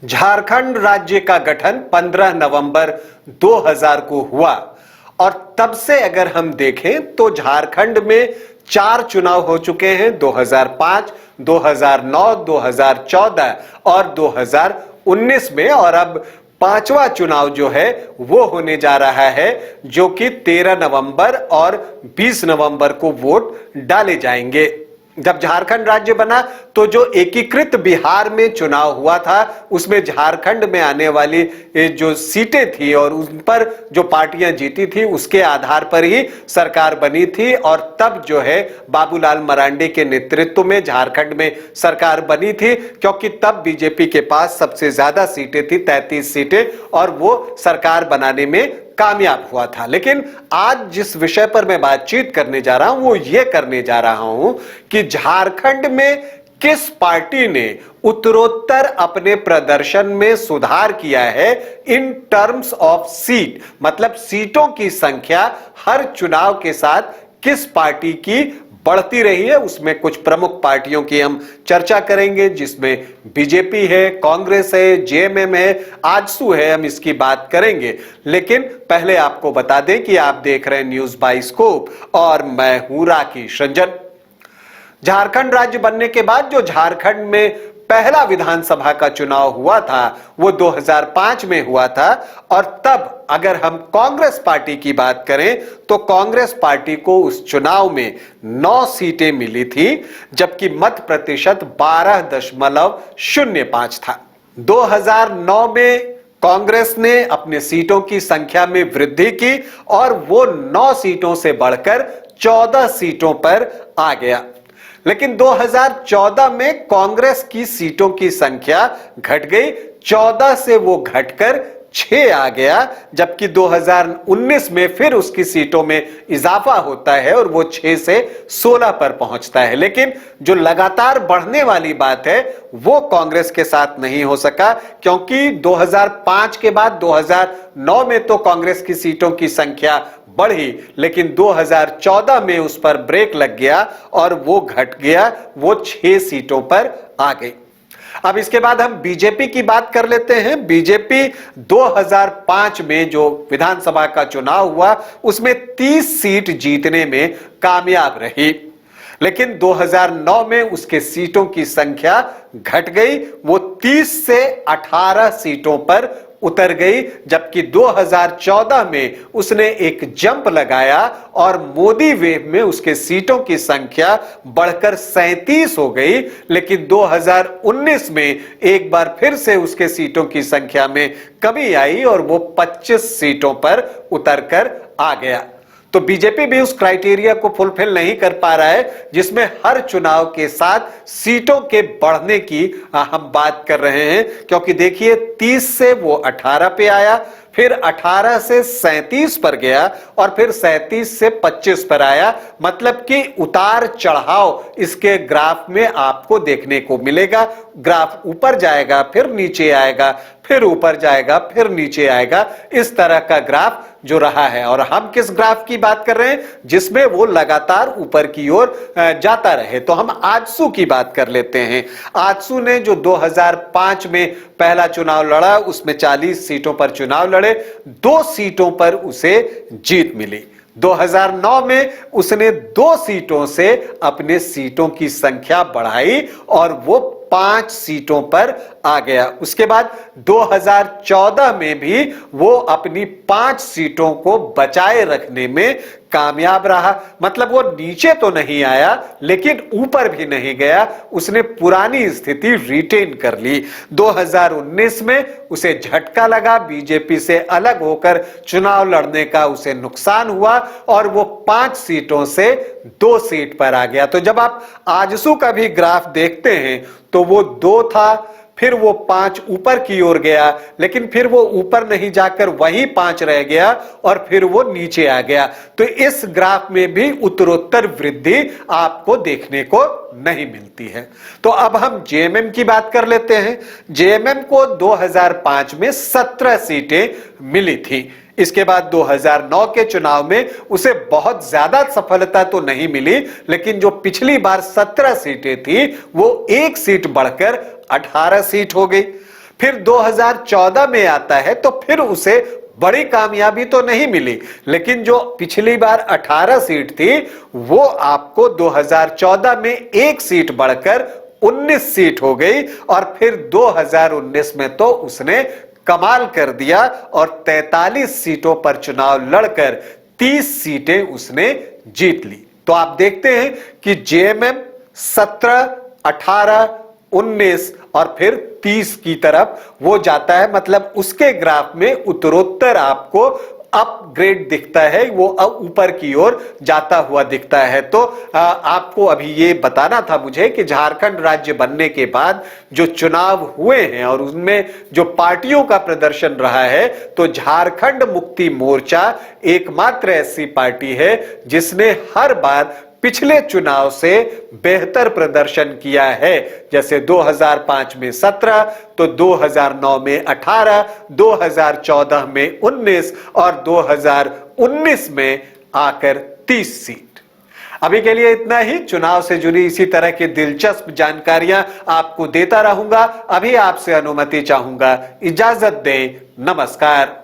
झारखंड राज्य का गठन 15 नवंबर 2000 को हुआ और तब से अगर हम देखें तो झारखंड में 4 चुनाव हो चुके हैं। 2005, 2009, 2014 और 2019 में, और अब 5वां चुनाव जो है वो होने जा रहा है, जो कि 13 नवंबर और 20 नवंबर को वोट डाले जाएंगे। जब झारखंड राज्य बना तो जो एकीकृत बिहार में चुनाव हुआ था उसमें झारखंड में आने वाली जो सीटें थी और उन पर जो पार्टियां जीती थी उसके आधार पर ही सरकार बनी थी, और तब जो है बाबूलाल मरांडी के नेतृत्व में झारखंड में सरकार बनी थी, क्योंकि तब बीजेपी के पास सबसे ज्यादा सीटें थी, 33 सीटें, और वो सरकार बनाने में कामयाब हुआ था। लेकिन आज जिस विषय पर मैं बातचीत करने जा रहा हूं वो ये करने जा रहा हूं कि झारखंड में किस पार्टी ने उत्तरोत्तर अपने प्रदर्शन में सुधार किया है इन टर्म्स ऑफ सीट, मतलब सीटों की संख्या हर चुनाव के साथ किस पार्टी की बढ़ती रही है। उसमें कुछ प्रमुख पार्टियों की हम चर्चा करेंगे, जिसमें बीजेपी है, कांग्रेस है, जेएमएम है, आजसू है, हम इसकी बात करेंगे। लेकिन पहले आपको बता दें कि आप देख रहे हैं न्यूज बाइस्कोप और मैं हूं राकेश रंजन। झारखंड राज्य बनने के बाद जो झारखंड में पहला विधानसभा का चुनाव हुआ था वो 2005 में हुआ था, और तब अगर हम कांग्रेस पार्टी की बात करें तो कांग्रेस पार्टी को उस चुनाव में 9 सीटें मिली थी, जबकि मत प्रतिशत 12.05 था। 2009 में कांग्रेस ने अपने सीटों की संख्या में वृद्धि की और वो 9 सीटों से बढ़कर 14 सीटों पर आ गया। लेकिन 2014 में कांग्रेस की सीटों की संख्या घट गई, 14 से वो घटकर 6 आ गया, जबकि 2019 में फिर उसकी सीटों में इजाफा होता है और वो 6 से 16 पर पहुंचता है। लेकिन जो लगातार बढ़ने वाली बात है वो कांग्रेस के साथ नहीं हो सका, क्योंकि 2005 के बाद 2009 में तो कांग्रेस की सीटों की संख्या बढ़ी, लेकिन 2014 में उस पर ब्रेक लग गया और वो घट गया, वो 6 सीटों पर आ गई। अब इसके बाद हम बीजेपी की बात कर लेते हैं। बीजेपी 2005 में जो विधानसभा का चुनाव हुआ उसमें 30 सीट जीतने में कामयाब रही, लेकिन 2009 में उसके सीटों की संख्या घट गई, वो 30 से 18 सीटों पर उतर गई, जबकि 2014 में उसने एक जंप लगाया और मोदी वेव में उसके सीटों की संख्या बढ़कर 37 हो गई। लेकिन 2019 में एक बार फिर से उसके सीटों की संख्या में कमी आई और वो 25 सीटों पर उतरकर आ गया। तो बीजेपी भी उस क्राइटेरिया को फुलफिल नहीं कर पा रहा है जिसमें हर चुनाव के साथ सीटों के बढ़ने की हम बात कर रहे हैं, क्योंकि देखिए 30 से वो 18 पे आया, फिर 18 से 37 पर गया और फिर 37 से 25 पर आया। मतलब कि उतार चढ़ाव इसके ग्राफ में आपको देखने को मिलेगा। ग्राफ ऊपर जाएगा, फिर नीचे आएगा, फिर ऊपर जाएगा, फिर नीचे आएगा, इस तरह का ग्राफ जो रहा है। और हम किस ग्राफ की बात कर रहे हैं जिसमें वो लगातार ऊपर की ओर जाता रहे, तो हम आजसू की बात कर लेते हैं। आजसू ने जो 2005 में पहला चुनाव लड़ा उसमें 40 सीटों पर चुनाव लड़े, 2 सीटों पर उसे जीत मिली। 2009 में उसने 2 सीटों से अपने सीटों की संख्या बढ़ाई और वो 5 सीटों पर आ गया। उसके बाद 2014 में भी वो अपनी 5 सीटों को बचाए रखने में कामयाब रहा। मतलब वो नीचे तो नहीं आया लेकिन ऊपर भी नहीं गया, उसने पुरानी स्थिति रिटेन कर ली। 2019 में उसे झटका लगा, बीजेपी से अलग होकर चुनाव लड़ने का उसे नुकसान हुआ और वो 5 सीटों से 2 सीट पर आ गया। तो जब आप आजसू का भी ग्राफ देखते हैं तो वो 2 था, फिर वो 5 ऊपर की ओर गया, लेकिन फिर वो ऊपर नहीं जाकर वहीं 5 रह गया और फिर वो नीचे आ गया। तो इस ग्राफ में भी उत्तरोत्तर वृद्धि आपको देखने को नहीं मिलती है। तो अब हम जेएमएम की बात कर लेते हैं। जेएमएम को 2005 में 17 सीटें मिली थी। इसके बाद 2009 के चुनाव में उसे बहुत ज्यादा सफलता तो नहीं मिली, लेकिन जो पिछली बार 17 सीटें थी वो 1 सीट बढ़कर 18 सीट हो गई। फिर 2014 में आता है तो फिर उसे बड़ी कामयाबी तो नहीं मिली, लेकिन जो पिछली बार 18 सीट थी वो आपको 2014 में एक सीट बढ़कर 19 सीट हो गई और फिर 2019 में तो उसने कमाल कर दिया और 43 सीटों पर चुनाव लड़कर 30 सीटें उसने जीत ली। तो आप देखते हैं कि जेएमएम 17, 18, 19 और फिर 30 की तरफ वो जाता है, मतलब उसके ग्राफ में उत्तरोत्तर आपको अपग्रेड दिखता है, वो अब ऊपर की ओर जाता हुआ दिखता है। तो आपको अभी ये बताना था मुझे कि झारखंड राज्य बनने के बाद जो चुनाव हुए हैं और उनमें जो पार्टियों का प्रदर्शन रहा है, तो झारखंड मुक्ति मोर्चा एकमात्र ऐसी पार्टी है जिसने हर बार पिछले चुनाव से बेहतर प्रदर्शन किया है। जैसे 2005 में 17, तो 2009 में 18, 2014 में 19 और 2019 में आकर 30 सीट। अभी के लिए इतना ही। चुनाव से जुड़ी इसी तरह की दिलचस्प जानकारियां आपको देता रहूंगा। अभी आपसे अनुमति चाहूंगा, इजाजत दें, नमस्कार।